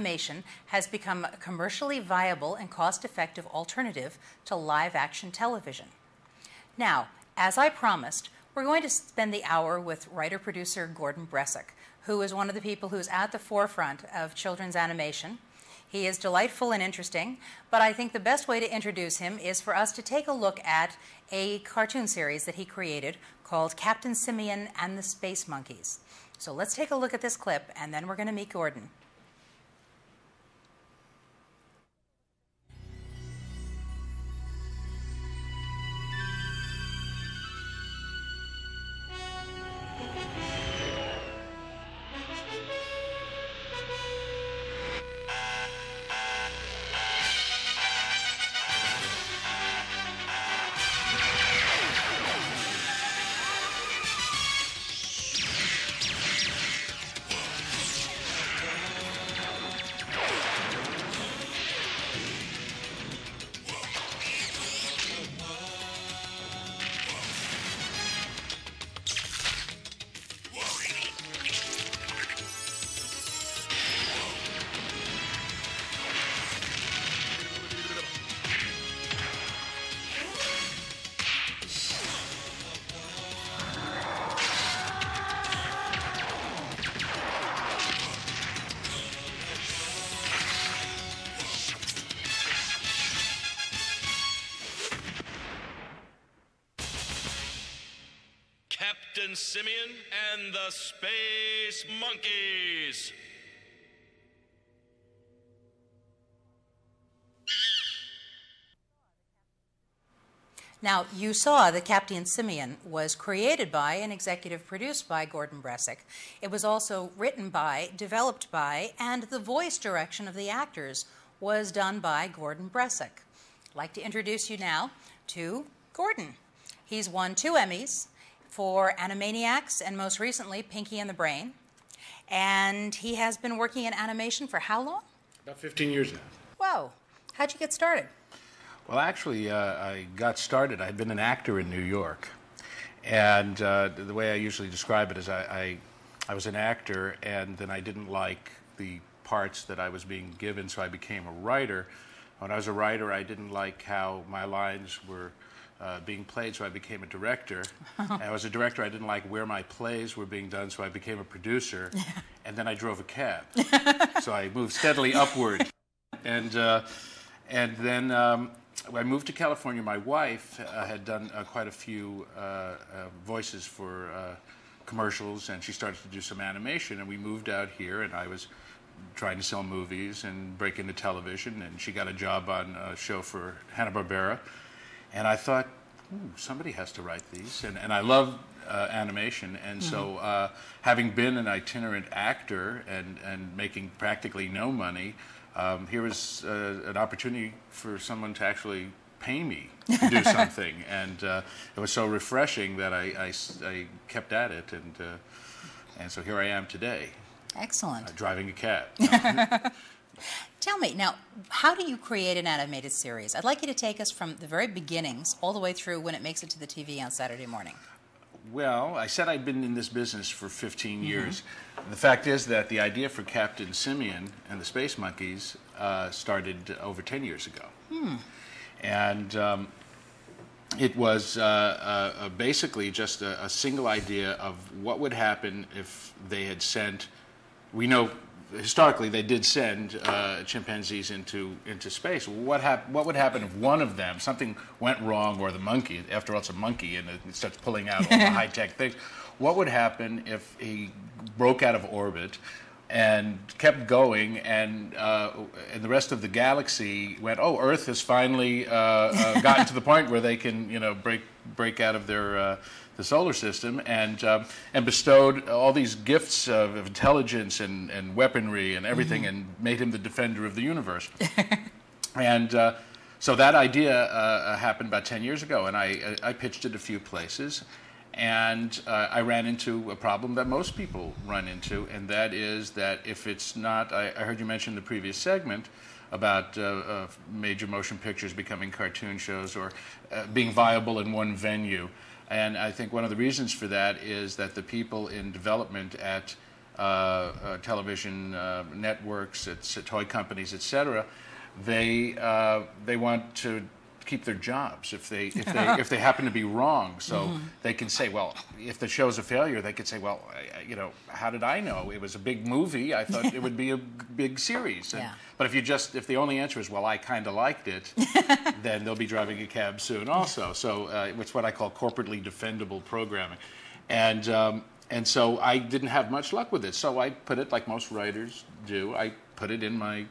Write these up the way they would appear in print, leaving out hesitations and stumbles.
animation has become a commercially viable and cost-effective alternative to live-action television. Now, as I promised, we're going to spend the hour with writer-producer Gordon Bresek, who is one of the people who's at the forefront of children's animation. He is delightful and interesting, but I think the best way to introduce him is for us to take a look at a cartoon series that he created called Captain Simian and the Space Monkeys. So let's take a look at this clip, and then we're going to meet Gordon. Captain Simian and the Space Monkeys. Now, you saw that Captain Simian was created by and executive produced by Gordon Bresek. It was also written by, developed by, and the voice direction of the actors was done by Gordon Bresek. I'd like to introduce you now to Gordon. He's won 2 Emmys for Animaniacs and most recently Pinky and the Brain. And he has been working in animation for how long? About 15 years now. Whoa. How'd you get started? Well, actually, I got started. I'd been an actor in New York. And the way I usually describe it is I was an actor, and then I didn't like the parts that I was being given, so I became a writer. When I was a writer, I didn't like how my lines were being played, so I became a director. And I was a director, I didn't like where my plays were being done, so I became a producer. And then I drove a cab. So I moved steadily upward. And then I moved to California. My wife had done quite a few voices for commercials, and she started to do some animation, and we moved out here, and I was trying to sell movies and break into television, and she got a job on a show for Hanna-Barbera. And I thought, somebody has to write these. And I love animation. And so having been an itinerant actor and making practically no money, here was an opportunity for someone to actually pay me to do something. And it was so refreshing that I kept at it. And so here I am today. Excellent. Driving a cab. Tell me, now, how do you create an animated series? I'd like you to take us from the very beginnings all the way through when it makes it to the TV on Saturday morning. Well, I said I'd been in this business for 15 years. The fact is that the idea for Captain Simian and the Space Monkeys started over 10 years ago. And it was basically just a single idea of what would happen if they had sent, we know historically they did send chimpanzees into space. What would happen if one of them, something went wrong, or the monkey, after all it's a monkey and it starts pulling out all the high-tech things, what would happen if he broke out of orbit and kept going, and the rest of the galaxy went, oh, Earth has finally gotten to the point where they can, break out of their the solar system, and bestowed all these gifts of intelligence and weaponry and everything, and made him the defender of the universe. And so that idea happened about 10 years ago, and I pitched it a few places. And I ran into a problem that most people run into, and that is that if it's not, I heard you mention in the previous segment about major motion pictures becoming cartoon shows, or being viable in one venue. And I think one of the reasons for that is that the people in development at television networks, toy companies, etc., they want to keep their jobs if they happen to be wrong. So they can say, well, if the show's a failure, they could say, well, you know, how did I know? It was a big movie. I thought it would be a big series. And, but if the only answer is, well, I kind of liked it, then they'll be driving a cab soon also. So it's what I call corporately defendable programming. And so I didn't have much luck with it. So I put it, like most writers do, I put it in my,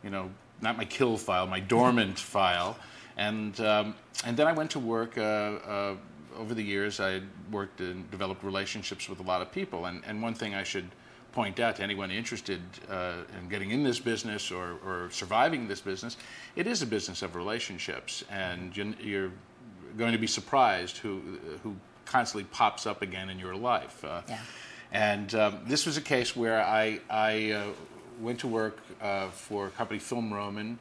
you know, not my kill file, my dormant file. And then I went to work. Over the years, I worked and developed relationships with a lot of people. And one thing I should point out to anyone interested in getting in this business or surviving this business, it is a business of relationships. And you're going to be surprised who constantly pops up again in your life. And this was a case where I went to work for a company, Film Roman,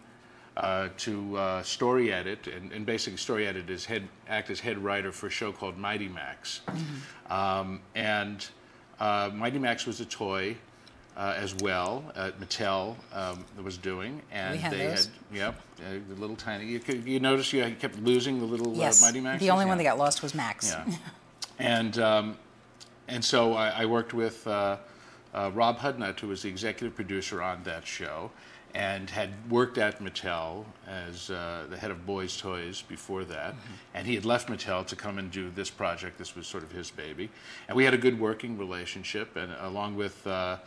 to story edit, and basically story edit is act as head writer for a show called Mighty Max. Mighty Max was a toy as well. Mattel was doing, and they had the little tiny. You notice you kept losing the little Mighty Max. The only one that got lost was Max. And so I worked with Rob Hudnut, who was the executive producer on that show, and had worked at Mattel as the head of Boys Toys before that. And he had left Mattel to come and do this project. This was sort of his baby. And we had a good working relationship, and along with a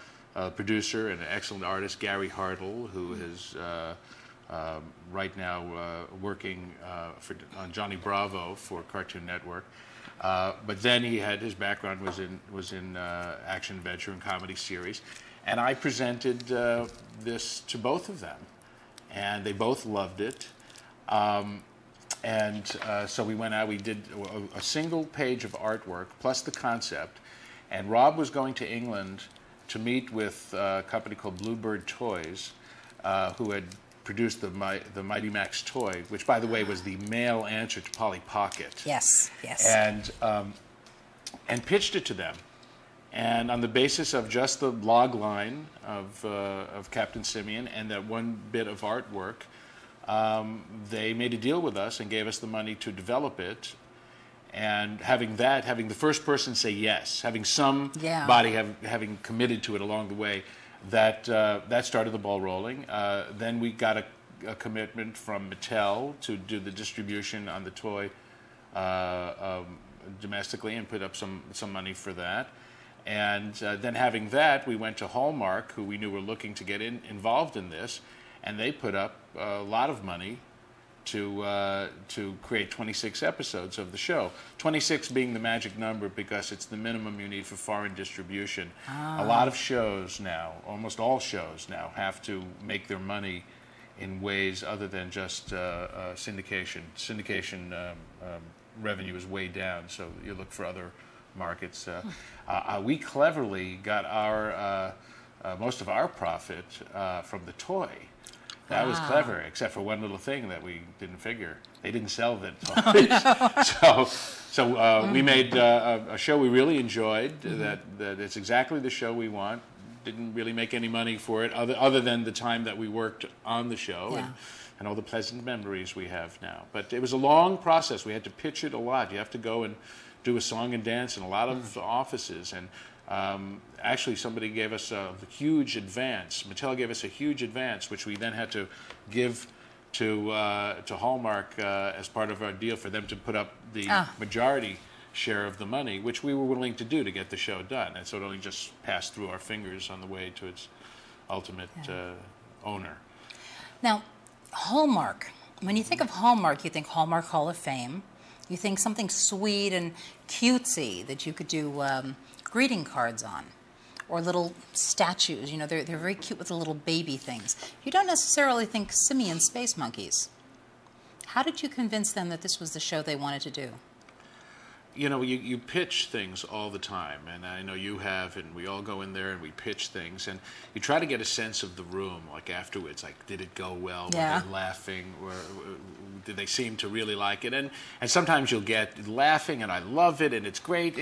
producer and an excellent artist, Gary Hartle, who is right now working on Johnny Bravo for Cartoon Network. But then he had, his background was in action, adventure, and comedy series. And I presented this to both of them, and they both loved it. So we went out, we did a single page of artwork plus the concept, and Rob was going to England to meet with a company called Bluebird Toys, who had produced the Mighty Max toy, which, by the way, was the male answer to Polly Pocket. Yes. And pitched it to them. And on the basis of just the log line of Captain Simian and that one bit of artwork, they made a deal with us and gave us the money to develop it. And having the first person say yes, having somebody having committed to it along the way, that started the ball rolling. Then we got a commitment from Mattel to do the distribution on the toy domestically and put up some money for that. And then having that, we went to Hallmark, who we knew were looking to get involved in this, and they put up a lot of money to create 26 episodes of the show. 26 being the magic number because it's the minimum you need for foreign distribution. A lot of shows now, almost all shows now, have to make their money in ways other than just syndication. Syndication revenue is way down, so you look for other markets. We cleverly got our most of our profit from the toy. That was clever, except for one little thing that we didn't figure. They didn't sell the toys. So we made a show we really enjoyed, that it's exactly the show we want. Didn't really make any money for it, other than the time that we worked on the show and all the pleasant memories we have now. But it was a long process. We had to pitch it a lot. You have to go and do a song and dance in a lot of offices. And actually, somebody gave us a huge advance. Mattel gave us a huge advance, which we then had to give to Hallmark as part of our deal for them to put up the majority share of the money, which we were willing to do to get the show done. And so it only just passed through our fingers on the way to its ultimate owner. Now, Hallmark. When you think of Hallmark, you think Hallmark Hall of Fame. You think something sweet and cutesy that you could do greeting cards on, or little statues. You know, they're very cute with the little baby things. You don't necessarily think Simian Space Monkeys. How did you convince them that this was the show they wanted to do? You know, you pitch things all the time, and I know you have, and we all go in there and we pitch things, and you try to get a sense of the room, like afterwards, like, did it go well? Yeah. Were they laughing? Did they seem to really like it? And sometimes you'll get laughing, and I love it, and it's great.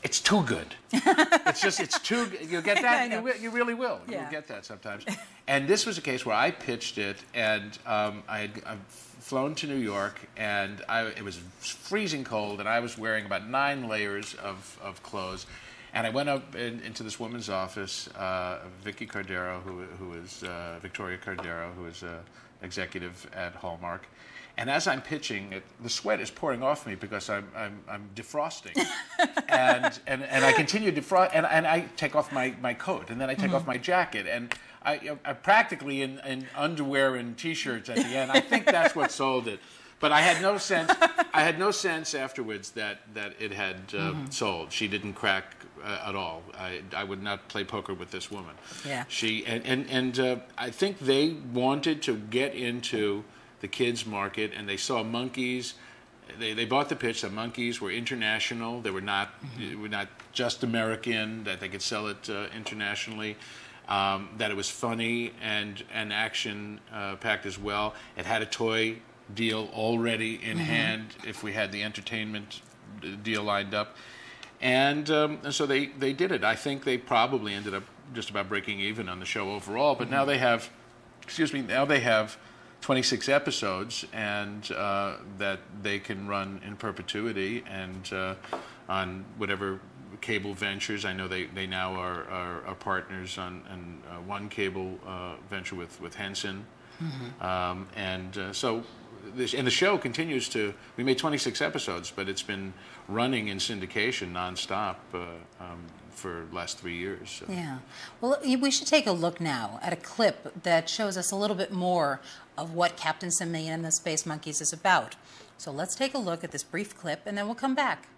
It's too good. It's too good. You'll get that? You really will. Yeah. You'll get that sometimes. And this was a case where I pitched it, and I've flown to New York, and it was freezing cold, and I was wearing about 9 layers of clothes. And I went up into this woman's office, Vicky Cardero, who is Victoria Cardero, who is executive at Hallmark. And as I'm pitching it, the sweat is pouring off me because I'm defrosting, and I continue to defrost, and I take off my coat, and then I take off my jacket, and I practically in underwear and T-shirts at the end. I think that's what sold it, but I had no sense. I had no sense afterwards that it had sold. She didn't crack at all. I would not play poker with this woman. Yeah. She and I think they wanted to get into the kids market, and they saw Monkeys. They bought the pitch that Monkeys were international. They were not just American. That they could sell it internationally. That it was funny and action packed as well. It had a toy deal already in hand if we had the entertainment deal lined up, and so they did it. I think they probably ended up just about breaking even on the show overall. But now they have, now they have 26 episodes, and that they can run in perpetuity, and on whatever cable ventures. I know they now are partners on one cable venture with Henson, so the show continues to. We made 26 episodes, but it's been running in syndication nonstop for the last 3 years. So. Yeah. Well, we should take a look now at a clip that shows us a little bit more of what Captain Simeon and the Space Monkeys is about. So let's take a look at this brief clip, and then we'll come back.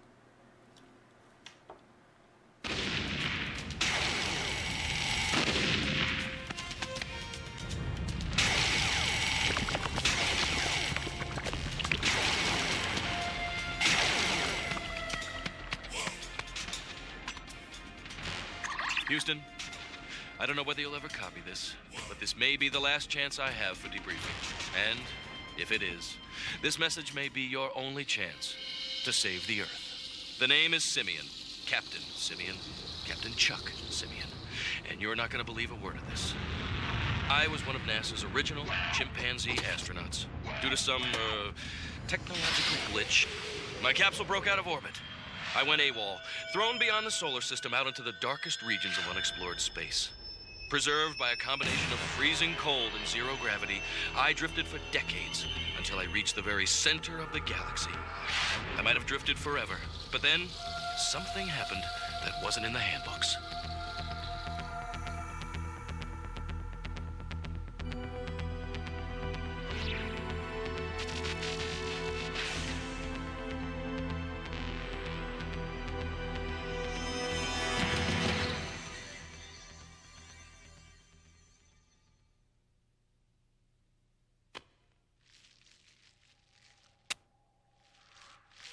Houston, I don't know whether you'll ever copy this, but this may be the last chance I have for debriefing. And if it is, this message may be your only chance to save the Earth. The name is Simeon, Captain Simeon, Captain Chuck Simeon, and you're not going to believe a word of this. I was one of NASA's original chimpanzee astronauts. Due to some technological glitch, my capsule broke out of orbit. I went AWOL, thrown beyond the solar system out into the darkest regions of unexplored space. Preserved by a combination of freezing cold and zero gravity, I drifted for decades until I reached the very center of the galaxy. I might have drifted forever, but then something happened that wasn't in the handbooks.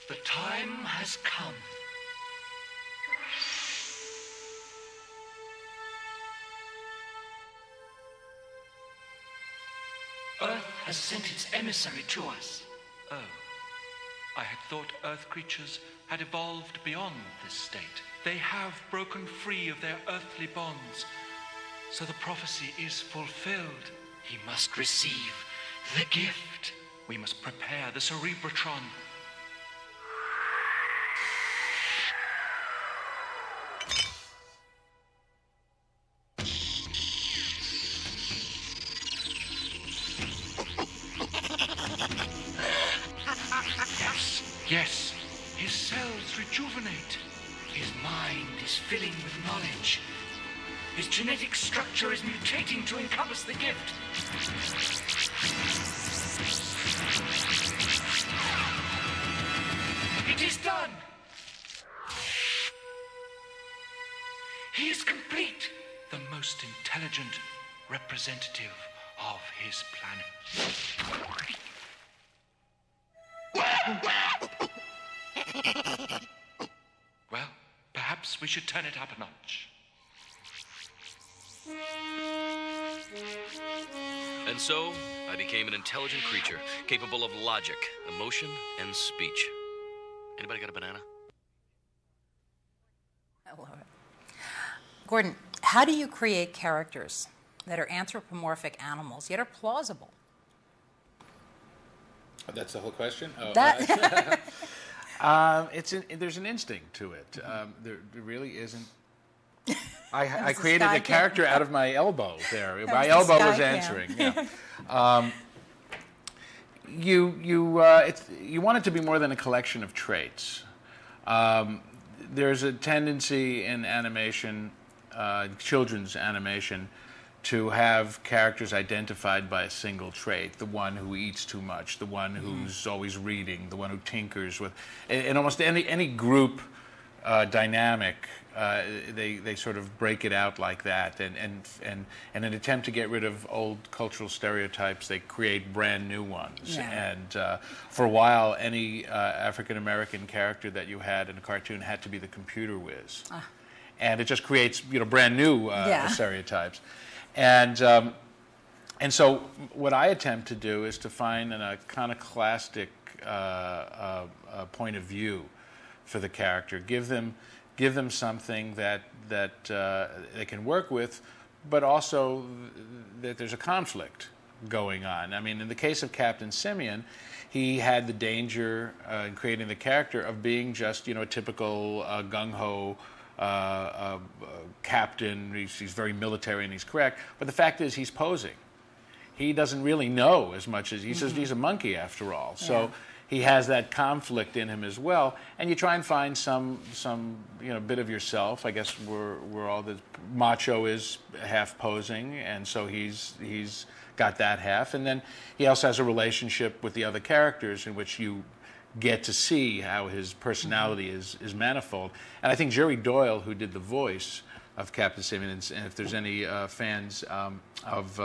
The time has come. Earth has sent its emissary to us. Oh. I had thought Earth creatures had evolved beyond this state. They have broken free of their earthly bonds. So the prophecy is fulfilled. He must receive the gift. We must prepare the Cerebrotron. Yes, his cells rejuvenate. His mind is filling with knowledge. His genetic structure is mutating to encompass the gift. It is done. He is complete. The most intelligent representative of his planet. Well, perhaps we should turn it up a notch. And so, I became an intelligent creature, capable of logic, emotion, and speech. Anybody got a banana? Gordon, how do you create characters that are anthropomorphic animals yet are plausible? That's the whole question? Oh, That there's an instinct to it. There really isn't. I the created sky a character out of my elbow there. was My the elbow sky was cam. answering. Yeah. You want it to be more than a collection of traits. There's a tendency in animation, children's animation, to have characters identified by a single trait: the one who eats too much, the one who's always reading, the one who tinkers with. In almost any group dynamic, they sort of break it out like that, and in an attempt to get rid of old cultural stereotypes, they create brand new ones. Yeah. And for a while, any African American character that you had in a cartoon had to be the computer whiz, and it just creates brand new stereotypes. And so what I attempt to do is to find an iconoclastic point of view for the character, give them something that they can work with, but also that there's a conflict going on. I mean, in the case of Captain Simeon, he had the danger in creating the character of being just a typical gung-ho captain. He's very military and he's correct, but the fact is he's posing. He doesn't really know as much as he's a monkey after all. So he has that conflict in him as well, and you try and find some bit of yourself. I guess we're all the Macho is half posing, and so he's got that half, and then he also has a relationship with the other characters in which you get to see how his personality is manifold. And I think Jerry Doyle, who did the voice of Captain Simeon, and if there's any fans of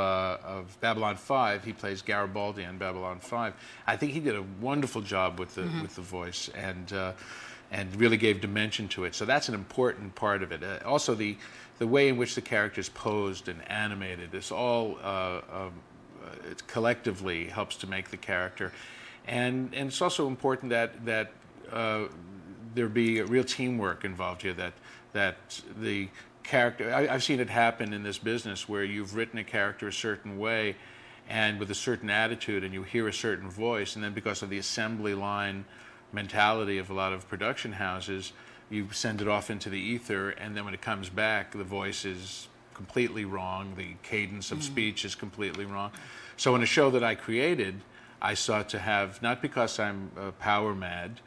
Babylon 5, he plays Garibaldi on Babylon 5. I think he did a wonderful job with the voice, and really gave dimension to it. So that's an important part of it. Also, the way in which the character's posed and animated, this all it collectively helps to make the character. And it's also important that there be a real teamwork involved here, that the character, I've seen it happen in this business where you've written a character a certain way and with a certain attitude, and you hear a certain voice, and then because of the assembly line mentality of a lot of production houses, you send it off into the ether, and then when it comes back, the voice is completely wrong, the cadence of speech is completely wrong. So in a show that I created, I sought to have, not because I'm power mad,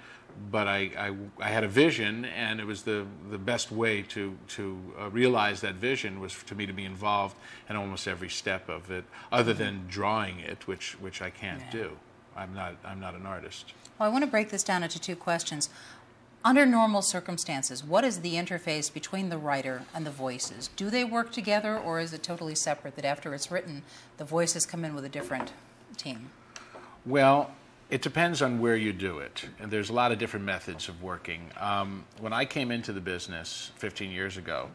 but I had a vision, and it was the best way to realize that vision was for me to be involved in almost every step of it, other than drawing it, which I can't do. I'm not an artist. Well, I want to break this down into two questions. Under normal circumstances, what is the interface between the writer and the voices? Do they work together, or is it totally separate, that after it's written, the voices come in with a different team? Well, it depends on where you do it, and there's a lot of different methods of working. When I came into the business 15 years ago,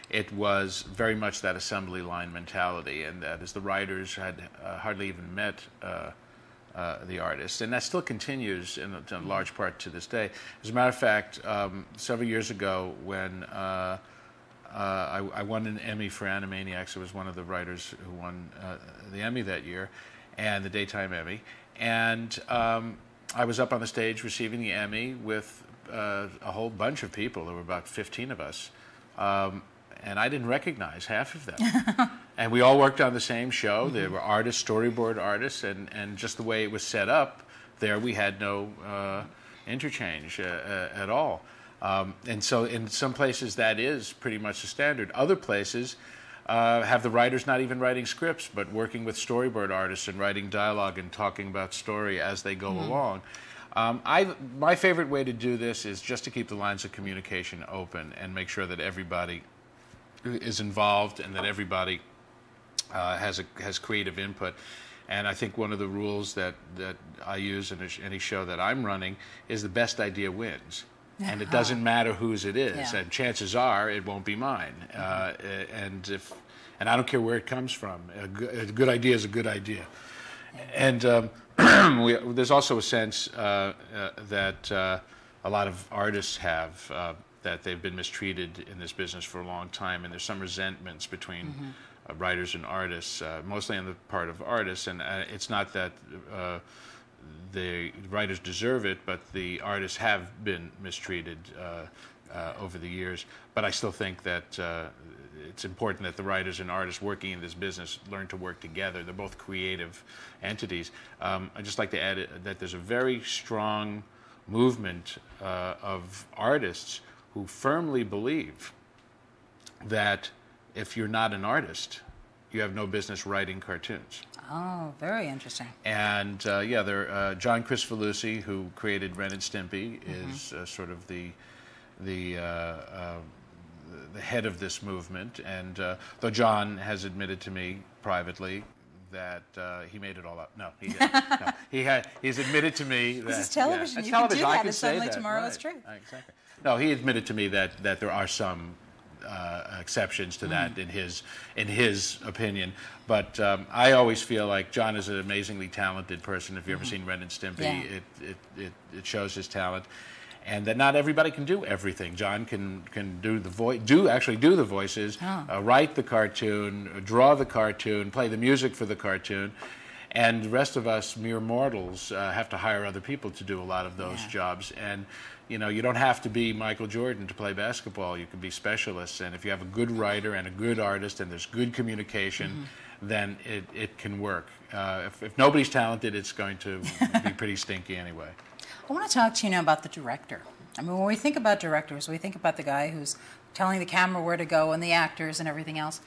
it was very much that assembly line mentality, and that is the writers had hardly even met the artists, and that still continues in a large part to this day. As a matter of fact, several years ago when I won an Emmy for Animaniacs, I was one of the writers who won the Emmy that year, and the Daytime Emmy. And I was up on the stage receiving the Emmy with a whole bunch of people. There were about 15 of us. And I didn't recognize half of them. And we all worked on the same show. There were artists, storyboard artists, and just the way it was set up there, we had no interchange at all. And so in some places that is pretty much the standard. Other places have the writers not even writing scripts, but working with storyboard artists and writing dialogue and talking about story as they go along. My favorite way to do this is just to keep the lines of communication open and make sure that everybody is involved and that everybody has creative input. And I think one of the rules that I use in any show that I'm running is the best idea wins. And it doesn't matter whose it is, and chances are it won't be mine. And I don't care where it comes from. A good idea is a good idea. And there's also a sense that a lot of artists have. that they've been mistreated in this business for a long time, and there's some resentments between writers and artists, mostly on the part of artists. And it's not that the writers deserve it, but the artists have been mistreated over the years. But I still think that it's important that the writers and artists working in this business learn to work together. They're both creative entities. I'd just like to add that there's a very strong movement of artists who firmly believe that if you're not an artist, you have no business writing cartoons. Oh, very interesting. And John Kricfalusi, who created Ren and Stimpy, is sort of the head of this movement. And though John has admitted to me privately that he made it all up. No, he didn't. No, he's admitted to me that... This is television. Yeah, you television. can do I that, can and say suddenly that. tomorrow Right. it's true. Exactly. No, he admitted to me that there are some exceptions to that in his opinion. But I always feel like John is an amazingly talented person. If you've ever seen Ren and Stimpy, it shows his talent. And that not everybody can do everything. John can do the do the voices, write the cartoon, draw the cartoon, play the music for the cartoon, and the rest of us mere mortals have to hire other people to do a lot of those jobs. And you know, you don't have to be Michael Jordan to play basketball. You can be specialists, and if you have a good writer and a good artist and there's good communication, then it can work. If nobody's talented, it's going to be pretty stinky anyway. I want to talk to you now about the director. I mean, when we think about directors, we think about the guy who's telling the camera where to go and the actors and everything else.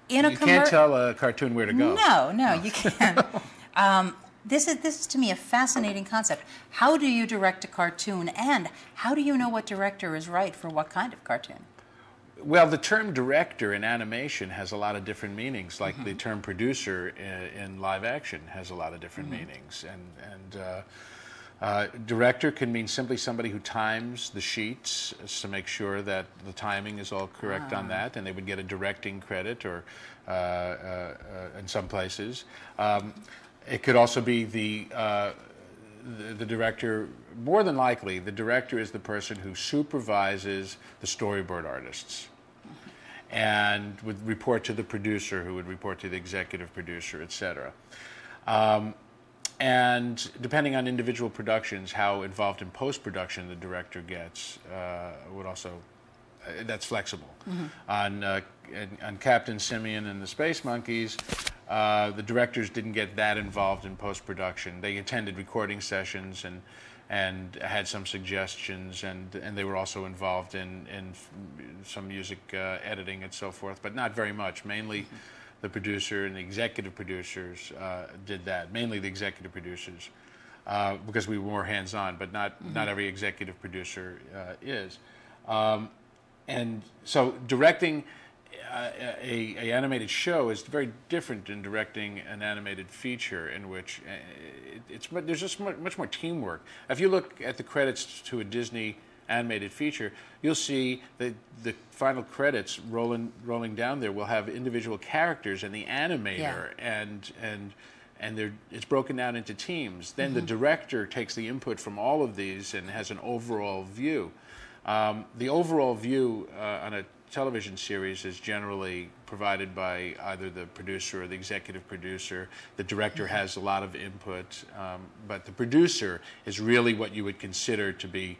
You can't tell a cartoon where to go. No, you can't. This is to me a fascinating concept. How do you direct a cartoon, and how do you know what director is right for what kind of cartoon? Well, the term director in animation has a lot of different meanings, like the term producer in live action has a lot of different meanings. And director can mean simply somebody who times the sheets to make sure that the timing is all correct on that, and they would get a directing credit or in some places. It could also be the director. More than likely, the director is the person who supervises the storyboard artists and would report to the producer, who would report to the executive producer, etc. And depending on individual productions, how involved in post-production the director gets would also, that's flexible. On Captain Simian and the Space Monkeys, the directors didn't get that involved in post-production. They attended recording sessions and had some suggestions, and they were also involved in some music editing and so forth, but not very much. Mainly the producer and the executive producers did that, mainly the executive producers, because we were more hands-on, but not every executive producer is. And so directing a animated show is very different than directing an animated feature, in which there's just much more teamwork. If you look at the credits to a Disney animated feature, you'll see that the final credits rolling down there will have individual characters and the animator, and it's broken down into teams. Then the director takes the input from all of these and has an overall view. The overall view on a television series is generally provided by either the producer or the executive producer. The director has a lot of input, but the producer is really what you would consider to be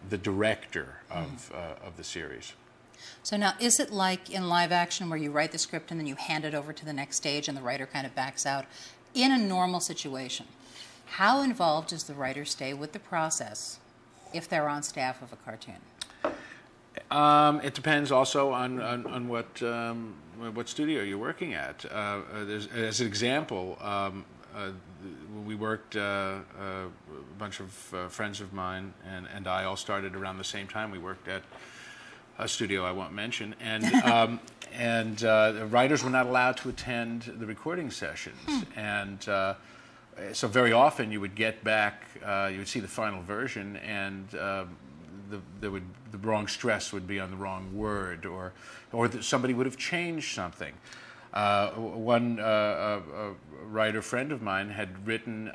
the director of the series. So now, is it like in live action where you write the script and then you hand it over to the next stage and the writer kind of backs out? In a normal situation, how involved does the writer stay with the process if they're on staff of a cartoon? It depends also on what studio you're working at. As an example, we worked, a bunch of friends of mine and I all started around the same time. We worked at a studio I won't mention, and the writers were not allowed to attend the recording sessions. And so very often you would get back, you would see the final version, and the wrong stress would be on the wrong word, or somebody would have changed something. One writer friend of mine had written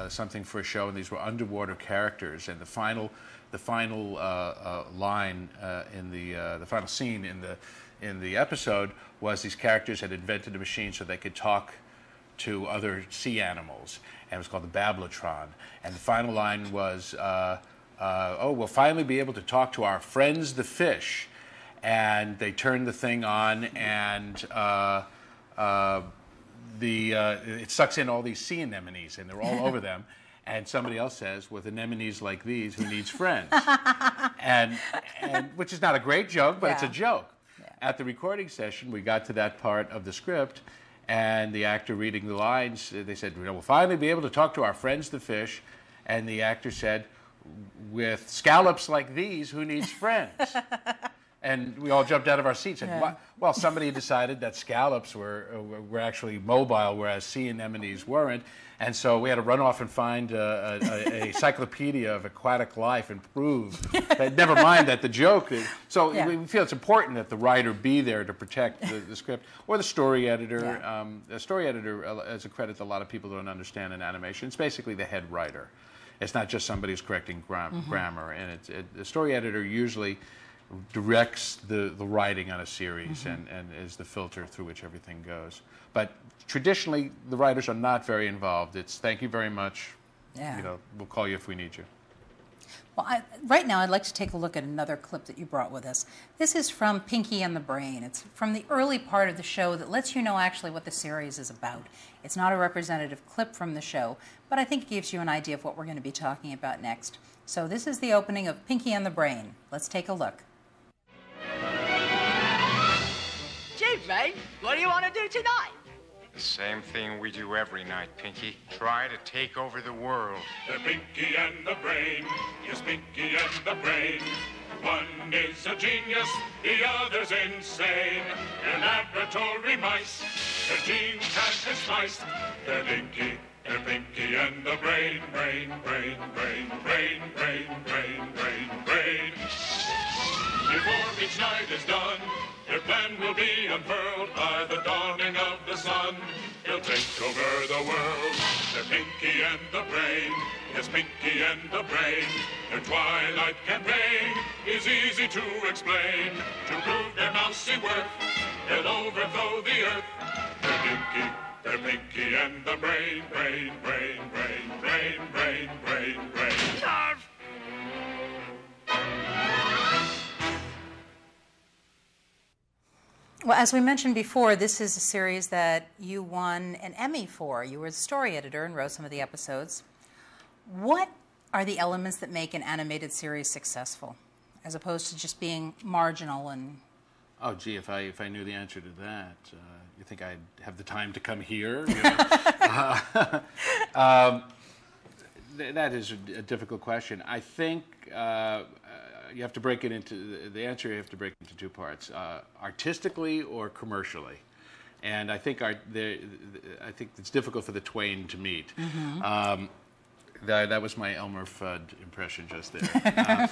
something for a show, and these were underwater characters, and the final the final line in the final scene in the episode was these characters had invented a machine so they could talk to other sea animals, and it was called the Bablatron. And the final line was, "Oh, we'll finally be able to talk to our friends the fish." And they turned the thing on, and it sucks in all these sea anemones, and they're all over them. And somebody else says, "With anemones like these, who needs friends?" and which is not a great joke, but it's a joke. Yeah. At the recording session, we got to that part of the script, and the actor reading the lines, they said, "We'll finally be able to talk to our friends the fish." And the actor said, "With scallops like these, who needs friends?" And we all jumped out of our seats and said, well, somebody decided that scallops were actually mobile, whereas sea anemones weren't. And so we had to run off and find a encyclopedia of aquatic life and prove that, never mind that the joke is. So we feel it's important that the writer be there to protect the script, or the story editor. Yeah. The story editor is a credit that a lot of people don't understand in animation. It's basically the head writer. It's not just somebody who's correcting grammar. And the story editor usually directs the writing on a series and is the filter through which everything goes. But traditionally, the writers are not very involved. It's thank you very much. Yeah. You know, we'll call you if we need you. Well, right now I'd like to take a look at another clip that you brought with us. This is from Pinky and the Brain. It's from the early part of the show that lets you know actually what the series is about. It's not a representative clip from the show, but I think it gives you an idea of what we're going to be talking about next. So this is the opening of Pinky and the Brain. Let's take a look. Gee, mate, what do you want to do tonight? The same thing we do every night, Pinky. Try to take over the world. They're Pinky and the Brain. Yes, Pinky and the Brain. One is a genius, the other's insane. They're laboratory mice. Their genes have been spliced. They're Pinky and the Brain. Brain, brain, brain, brain, brain, brain, brain, brain. Before each night is done, their plan will be unfurled by the dawning of the sun. They'll take over the world. They're Pinky and the Brain. Yes, Pinky and the Brain. Their twilight campaign is easy to explain. To prove their mousy worth, they'll overthrow the earth. They're Pinky and the Brain. Brain, brain, brain, brain, brain, brain, brain. Well, as we mentioned before, this is a series that you won an Emmy for. You were the story editor and wrote some of the episodes. What are the elements that make an animated series successful, as opposed to just being marginal and... Oh, gee, if I knew the answer to that, you think I'd have the time to come here? You know? That is a difficult question. I think you have to break it into, the answer you have to break into two parts, artistically or commercially. And I think it's difficult for the twain to meet. Mm-hmm. That was my Elmer Fudd impression just there.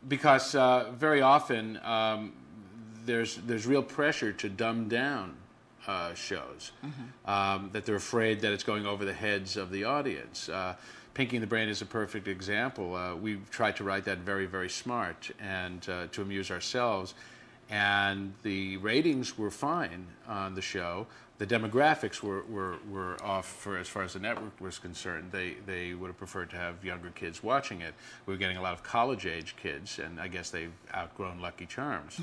Because very often there's real pressure to dumb down shows, that they're afraid that it's going over the heads of the audience. Pinky and the Brain is a perfect example. We've tried to write that very, very smart and to amuse ourselves. And the ratings were fine on the show. The demographics were off for as far as the network was concerned. They would have preferred to have younger kids watching it. We were getting a lot of college-age kids, and I guess they've outgrown Lucky Charms.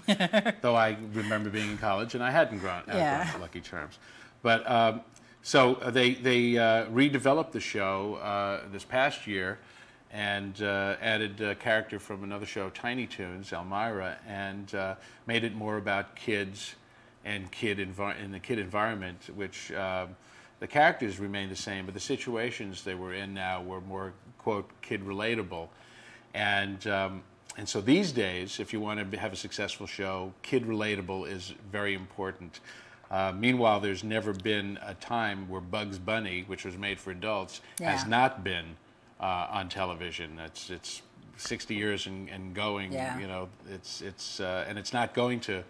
Though I remember being in college, and I hadn't outgrown Lucky Charms. But so they redeveloped the show this past year and added a character from another show, Tiny Toons, Elmira, and made it more about kids and in the kid environment, which the characters remained the same, but the situations they were in now were more, quote, kid relatable. And so these days, if you want to have a successful show, kid relatable is very important. Meanwhile, there's never been a time where Bugs Bunny, which was made for adults, has not been on television. It's 60 years and going. You know, and it's not going to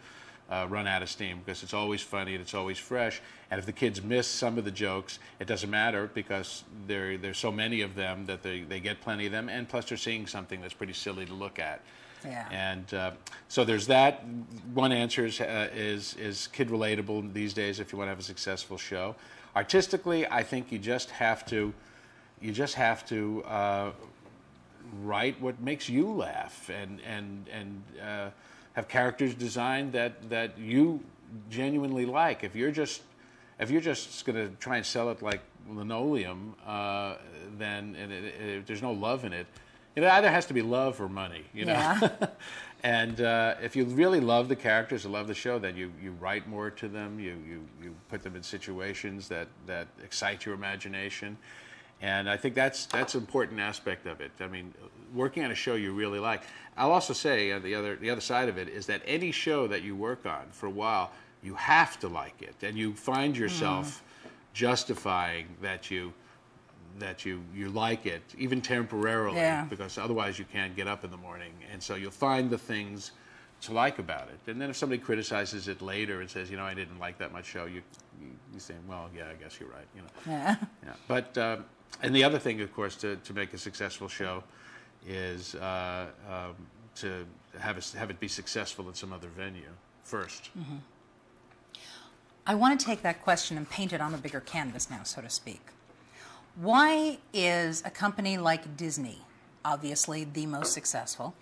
run out of steam, because it's always funny and it's always fresh. And if the kids miss some of the jokes, it doesn't matter, because there's so many of them that they get plenty of them, and plus they're seeing something that's pretty silly to look at. Yeah. And so there's that. One answer is kid relatable these days if you want to have a successful show. Artistically, I think you just have to write what makes you laugh, and have characters designed that you genuinely like. If you're just going to try and sell it like linoleum, then there's no love in it. It either has to be love or money, you know. Yeah. And if you really love the characters or love the show, then you write more to them. You put them in situations that excite your imagination. And I think that's an important aspect of it. I mean, working on a show you really like. I'll also say the other side of it is that any show that you work on for a while, you have to like it, and you find yourself justifying that you like it, even temporarily, because otherwise you can't get up in the morning. And so you'll find the things to like about it. And then if somebody criticizes it later and says, I didn't like that much show, you say, well, yeah, I guess you're right. Yeah. Yeah. But and the other thing, of course, to make a successful show is to have it be successful in some other venue first. Mm-hmm. I want to take that question and paint it on a bigger canvas now, so to speak. Why is a company like Disney, obviously the most successful,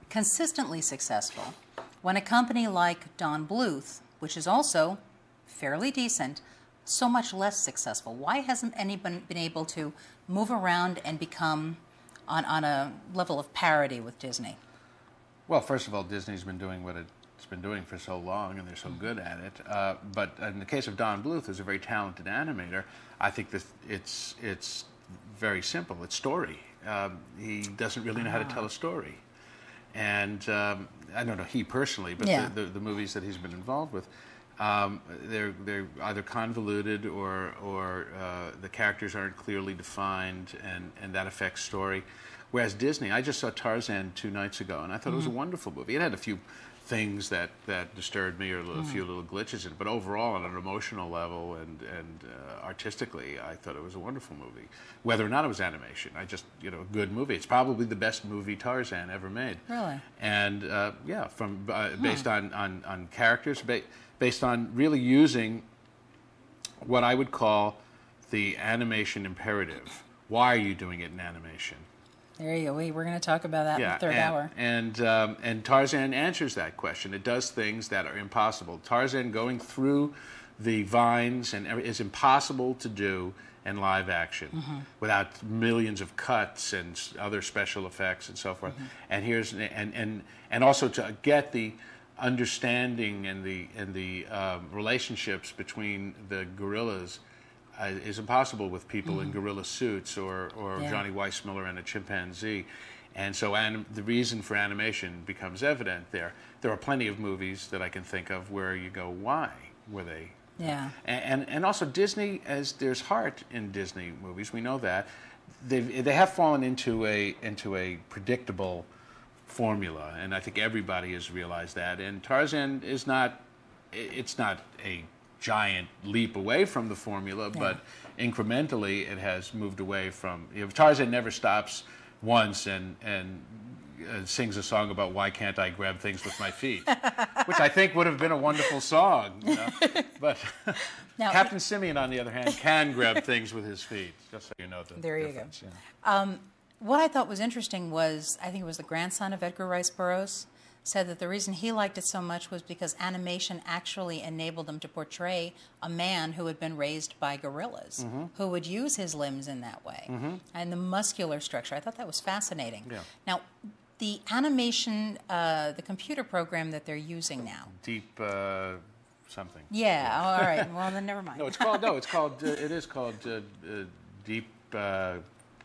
consistently successful, when a company like Don Bluth, which is also fairly decent, so much less successful? Why hasn't anyone been able to move around and become on a level of parity with Disney? Well, first of all, Disney's been doing what it's been doing for so long, and they're so good at it. But in the case of Don Bluth, who's a very talented animator, I think that it's very simple. It's story. He doesn't really know how to tell a story. And I don't know he personally, but the movies that he's been involved with, they're either convoluted or the characters aren't clearly defined, and that affects story. Whereas Disney, I just saw Tarzan 2 nights ago, and I thought it was a wonderful movie. It had a few things that disturbed me, or a few little glitches in it, but overall, on an emotional level and artistically, I thought it was a wonderful movie. Whether or not it was animation, a good movie. It's probably the best movie Tarzan ever made. Really? And yeah, from based on characters, based on really using what I would call the animation imperative. Why are you doing it in animation? There you go. We're going to talk about that in the third hour. And Tarzan answers that question. It does things that are impossible. Tarzan going through the vines is impossible to do in live action without millions of cuts and other special effects and so forth. And also to get the understanding and the relationships between the gorillas is impossible with people in gorilla suits or Johnny Weissmuller and a chimpanzee. And so the reason for animation becomes evident there. There are plenty of movies that I can think of where you go, why were they? Yeah. And also Disney, as there's heart in Disney movies, we know that. They have fallen into a predictable formula, and I think everybody has realized that. And Tarzan is not, it's not a giant leap away from the formula, but incrementally it has moved away from. Tarzan never stops once and sings a song about why can't I grab things with my feet, which I think would have been a wonderful song. But now, Captain Simeon, on the other hand, can grab things with his feet. Just so you know the difference. You go. What I thought was interesting was, I think it was the grandson of Edgar Rice Burroughs, said that the reason he liked it so much was because animation actually enabled him to portray a man who had been raised by gorillas, who would use his limbs in that way, and the muscular structure. I thought that was fascinating. Yeah. Now, the animation, the computer program that they're using now. Deep something. Yeah, all right. Well, then never mind. It is called Deep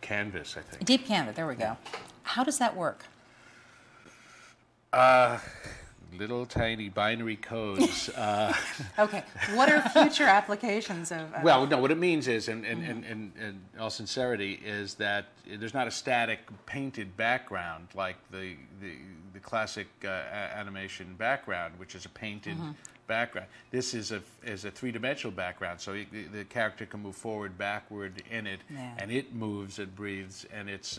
Canvas, I think. Deep Canvas, there we go. How does that work? Little tiny binary codes. Okay, what are future applications of? Well, no. What it means is, in all sincerity, is that there's not a static painted background like the classic animation background, which is a painted background. This is a three-dimensional background, so the character can move forward, backward in it, and it moves, it breathes, and it's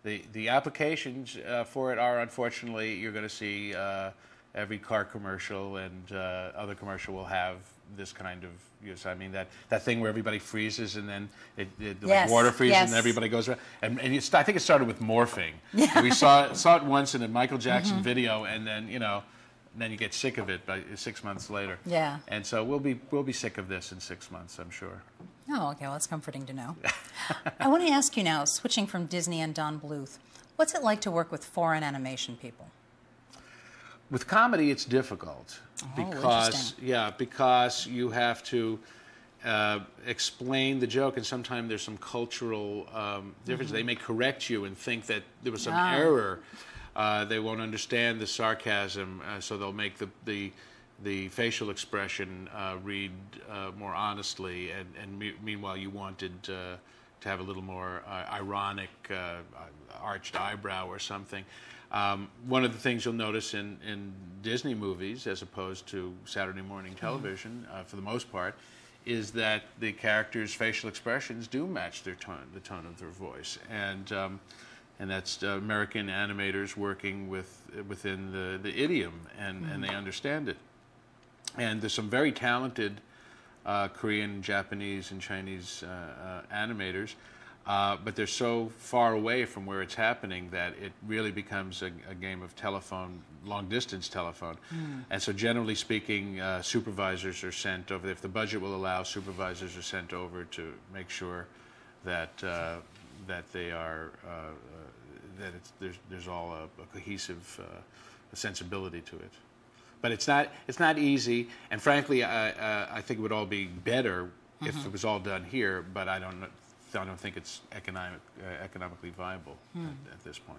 the applications for it are, unfortunately, you're going to see every car commercial and other commercial will have this kind of use. I mean, that thing where everybody freezes and then like water freezes and everybody goes around. And I think it started with morphing. We saw it once in a Michael Jackson video, and then then you get sick of it by 6 months later. Yeah. And so we'll be sick of this in 6 months, I'm sure. Oh, okay. Well, that's comforting to know. I want to ask you now, switching from Disney and Don Bluth, what's it like to work with foreign animation people? With comedy, it's difficult because you have to explain the joke, and sometimes there's some cultural difference. They may correct you and think that there was some error. They won't understand the sarcasm, so they'll make the facial expression read more honestly. And meanwhile, you wanted to have a little more ironic, arched eyebrow or something. One of the things you'll notice in Disney movies, as opposed to Saturday morning television, for the most part, is that the characters' facial expressions do match their tone, the tone of their voice, and that's American animators working within the idiom, and they understand it. And there's some very talented Korean, Japanese, and Chinese animators. But they're so far away from where it's happening that it really becomes a game of telephone, long-distance telephone. And so generally speaking, supervisors are sent over. If the budget will allow, supervisors are sent over to make sure that they are, there's all a cohesive sensibility to it. But it's not easy, and frankly, I think it would all be better if it was all done here, but I don't think it's economically viable at this point.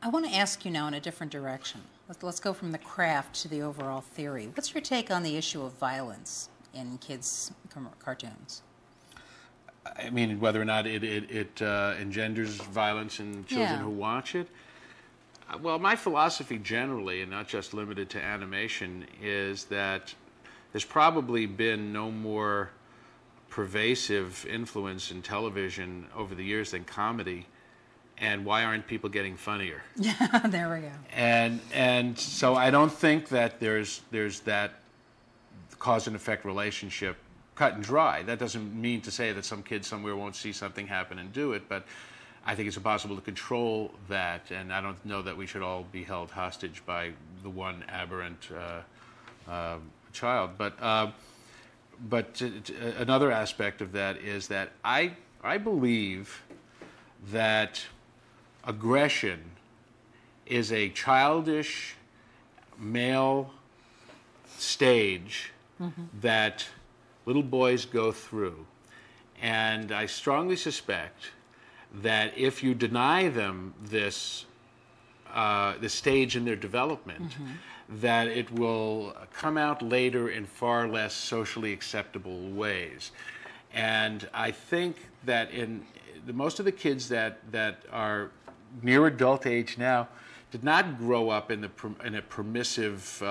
I want to ask you now in a different direction. Let's go from the craft to the overall theory. What's your take on the issue of violence in kids' cartoons? I mean, whether or not it engenders violence in children who watch it? Well, my philosophy generally, and not just limited to animation, is that there's probably been no more pervasive influence in television over the years than comedy, and why aren't people getting funnier? Yeah, there we go. And so I don't think that there's that cause and effect relationship cut and dry. That doesn't mean to say that some kid somewhere won't see something happen and do it, but I think it's impossible to control that, and I don't know that we should all be held hostage by the one aberrant child. But another aspect of that is that I believe that aggression is a childish male stage that little boys go through. And I strongly suspect that if you deny them this stage in their development, that it will come out later in far less socially acceptable ways. And I think that in most of the kids that are near adult age now did not grow up in a permissive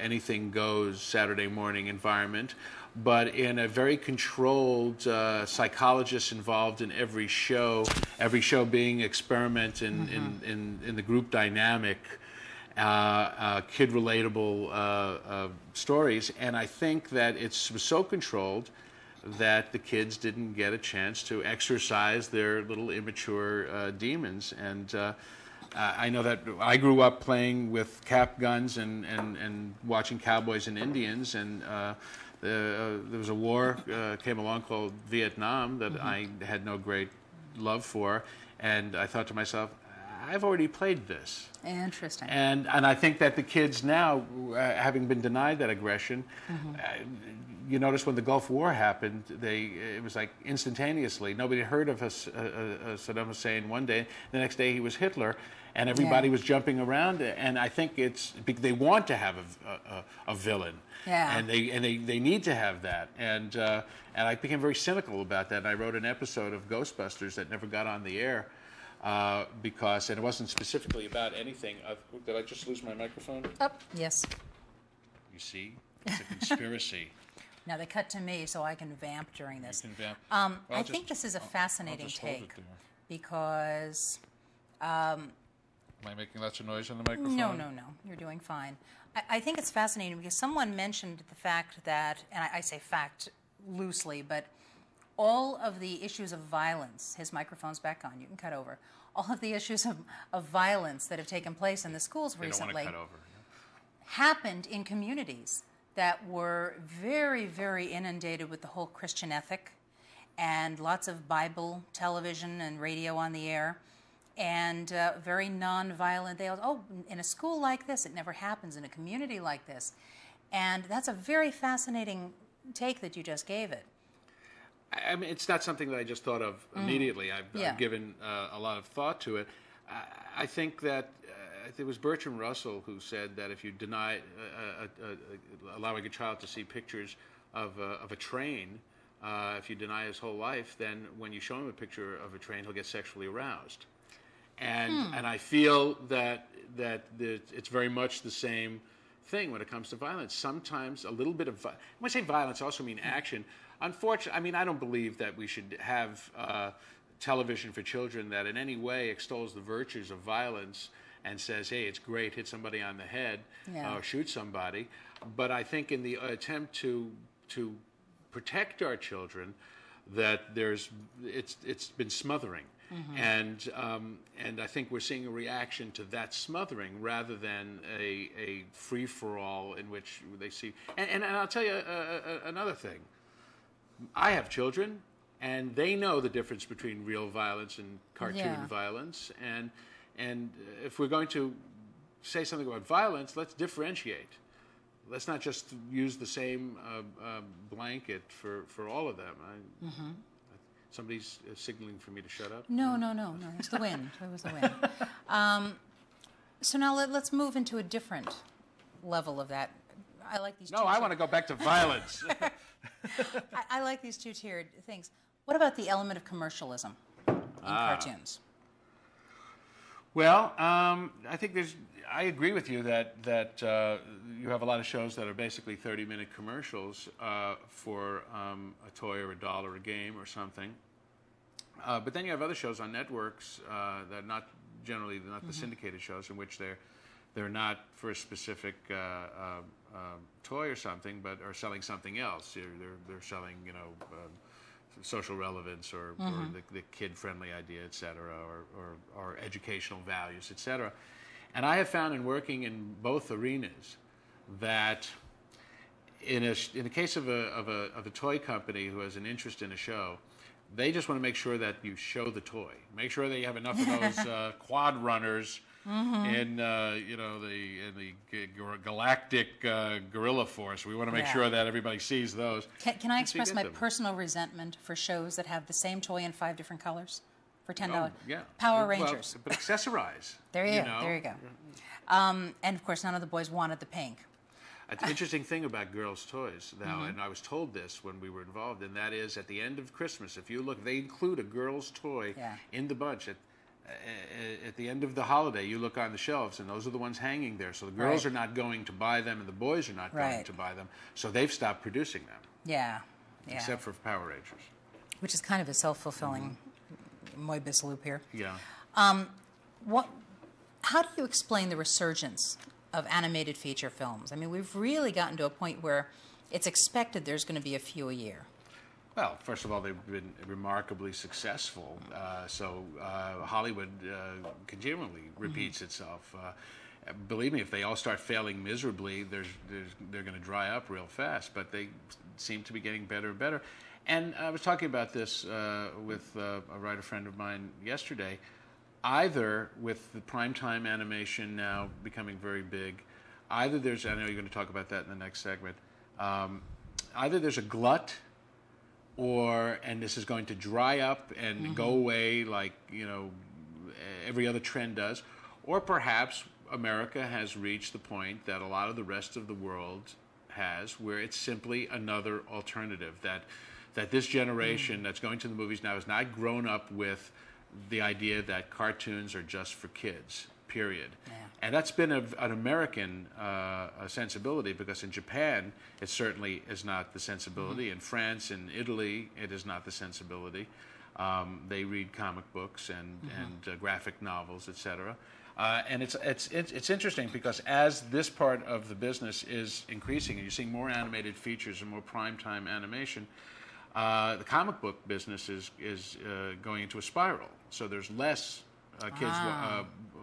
anything goes Saturday morning environment, but in a very controlled psychologist involved in every show being experiment in the group dynamic, kid relatable stories. And I think that it was so controlled that the kids didn't get a chance to exercise their little immature demons. And I know that I grew up playing with cap guns and watching cowboys and Indians, and there was a war came along called Vietnam that I had no great love for, and I thought to myself, I've already played this. Interesting. And I think that the kids now, having been denied that aggression, you notice when the Gulf War happened, it was like instantaneously. Nobody heard of Saddam Hussein one day. The next day he was Hitler, and everybody was jumping around. And I think they want to have a villain. Yeah. And they need to have that. And I became very cynical about that. And I wrote an episode of Ghostbusters that never got on the air, because, and it wasn't specifically about anything. Did I just lose my microphone? Oh, yes. You see? It's a conspiracy. Now they cut to me so I can vamp during this. You can vamp. I Well, think this is a fascinating I'll just hold it take there. because Am I making lots of noise on the microphone? no, you're doing fine. I think it's fascinating because someone mentioned the fact that, and I say fact loosely, but all of the issues of violence, his microphone's back on, you can cut over, all of the issues of violence that have taken place in the schools They recently don't want to cut over. happened in communities that were very, very inundated with the whole Christian ethic and lots of Bible television and radio on the air and very non-violent. They all, oh, in a school like this, it never happens in a community like this. And that's a very fascinating take that you just gave it. I mean, it's not something that I just thought of immediately. I've given a lot of thought to it. I think that it was Bertrand Russell who said that if you deny allowing a child to see pictures of a train, if you deny his whole life, then when you show him a picture of a train, he'll get sexually aroused. And I feel that it's very much the same thing when it comes to violence. Sometimes a little bit of when I say violence, I also mean action. Unfortunately, I mean, I don't believe that we should have television for children that in any way extols the virtues of violence and says, hey, it's great, hit somebody on the head or shoot somebody. But I think in the attempt to protect our children, that it's been smothering. And I think we're seeing a reaction to that smothering rather than a free-for-all in which they see. And I'll tell you another thing. I have children, and they know the difference between real violence and cartoon violence. And if we're going to say something about violence, let's differentiate. Let's not just use the same blanket for all of them. Somebody's signaling for me to shut up? No. It's the wind. It was the wind. So now let's move into a different level of that. I like these. No, I want to go back to violence. I like these two-tiered things. What about the element of commercialism in cartoons? Well, I think I agree with you that you have a lot of shows that are basically 30-minute commercials for a toy or a doll or a game or something. But then you have other shows on networks that are not generally not the syndicated shows in which they're not for a specific toy or something, but are selling something else. They're selling, social relevance or the kid-friendly idea, et cetera, or educational values, et cetera. And I have found in working in both arenas that in the case of a toy company who has an interest in a show, they just want to make sure that you show the toy. Make sure that you have enough of those quad runners in the galactic gorilla force. We want to make sure that everybody sees those. Can I express my personal resentment for shows that have the same toy in 5 different colors for $10? Oh, yeah. Power Rangers. But accessorize. There you go. And of course, none of the boys wanted the pink. An interesting thing about girls' toys now, and I was told this when we were involved, and that is at the end of Christmas, if you look, they include a girl's toy in the bunch. At the end of the holiday, you look on the shelves, and those are the ones hanging there. So the girls are not going to buy them, and the boys are not going to buy them. So they've stopped producing them. Yeah. Except for Power Rangers. Which is kind of a self-fulfilling Moebius loop here. Yeah. How do you explain the resurgence of animated feature films? I mean, we've really gotten to a point where it's expected there's going to be a few a year. Well, first of all, they've been remarkably successful. So Hollywood continually repeats itself. Believe me, if they all start failing miserably, they're going to dry up real fast. But they seem to be getting better and better. And I was talking about this with a writer friend of mine yesterday. Either with the primetime animation now becoming very big, either there's, I know you're going to talk about that in the next segment, either there's a glut and this is going to dry up and go away like, every other trend does, or perhaps America has reached the point that a lot of the rest of the world has, where it's simply another alternative, that this generation that's going to the movies now has not grown up with the idea that cartoons are just for kids, period. Yeah. And that's been an American sensibility, because in Japan it certainly is not the sensibility. In France and Italy it is not the sensibility. They read comic books and graphic novels, etc. And it's interesting, because as this part of the business is increasing and you're seeing more animated features and more primetime animation, the comic book business is going into a spiral. So there's less kids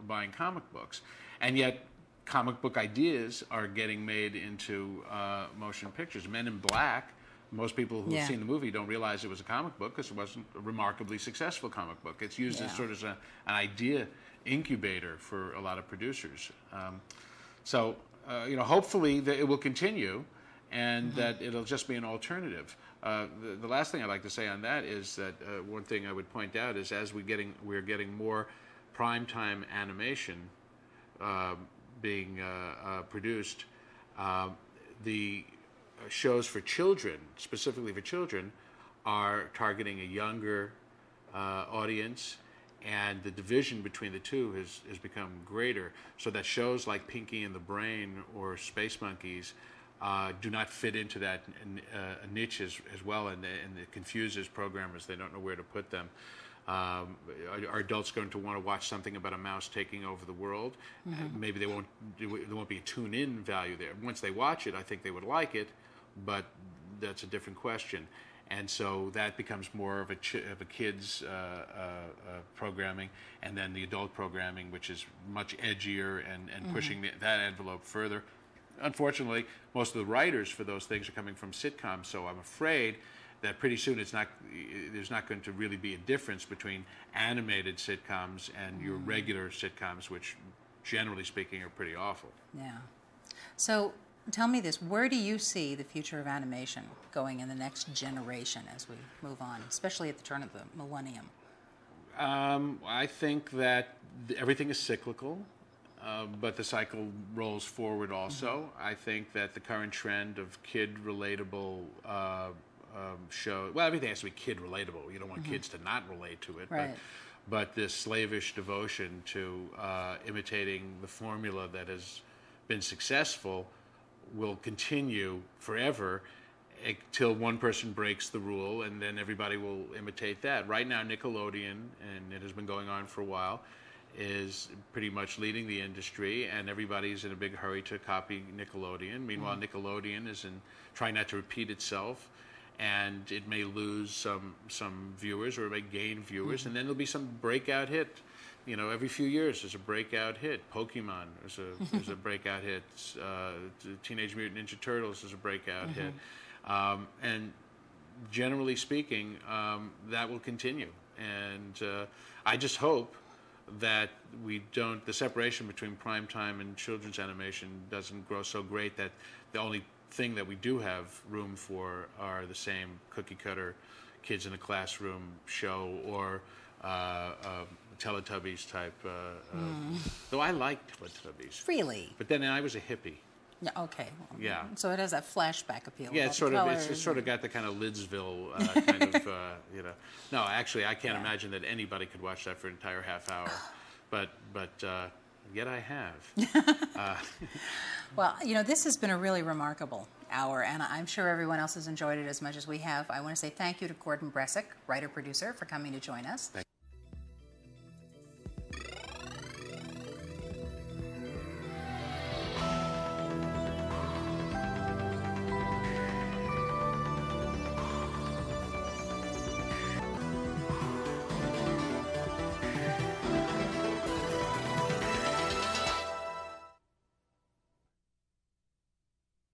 buying comic books, and yet comic book ideas are getting made into motion pictures. Men in Black, most people who have seen the movie don't realize it was a comic book, because it wasn't a remarkably successful comic book. It's used as sort of an idea incubator for a lot of producers. So hopefully it will continue, and that it'll just be an alternative. The last thing I'd like to say on that is that one thing I would point out is, as we're getting more primetime animation being produced, the shows for children, specifically for children, are targeting a younger audience, and the division between the two has become greater, so that shows like Pinky and the Brain or Space Monkeys do not fit into that niche as well, and it confuses programmers. They don't know where to put them. Are adults going to want to watch something about a mouse taking over the world? Maybe there won't be a tune-in value there. Once they watch it, I think they would like it, but that's a different question. And so that becomes more of a kids programming, and then the adult programming, which is much edgier and pushing that envelope further. Unfortunately, most of the writers for those things are coming from sitcoms, so I'm afraid that pretty soon there's not going to really be a difference between animated sitcoms and your regular sitcoms, which, generally speaking, are pretty awful. Yeah. So tell me this, where do you see the future of animation going in the next generation as we move on, especially at the turn of the millennium? I think that everything is cyclical. But the cycle rolls forward also. I think that the current trend of Mm-hmm. kid-relatable show, well, everything has to be kid-relatable. You don't want kids to not relate to it. Right. But this slavish devotion to imitating the formula that has been successful will continue forever till one person breaks the rule, and then everybody will imitate that. Right now, Nickelodeon, and it has been going on for a while, is pretty much leading the industry, and everybody's in a big hurry to copy Nickelodeon. Meanwhile, Nickelodeon is trying not to repeat itself, and it may lose some viewers, or it may gain viewers, and then there'll be some breakout hit. You know, every few years there's a breakout hit. Pokemon is a breakout hit. Teenage Mutant Ninja Turtles is a breakout hit. And generally speaking, that will continue. And I just hope that the separation between primetime and children's animation doesn't grow so great that the only thing that we do have room for are the same cookie-cutter kids in a classroom show, or Teletubbies type. Though I like Teletubbies. Really? But then I was a hippie. Yeah, okay. Yeah. So it has that flashback appeal. Yeah, it's sort of got the kind of Lidsville kind of, No, actually, I can't imagine that anybody could watch that for an entire half hour, but yet I have. Well, this has been a really remarkable hour, and I'm sure everyone else has enjoyed it as much as we have. I want to say thank you to Gordon Bresic, writer-producer, for coming to join us.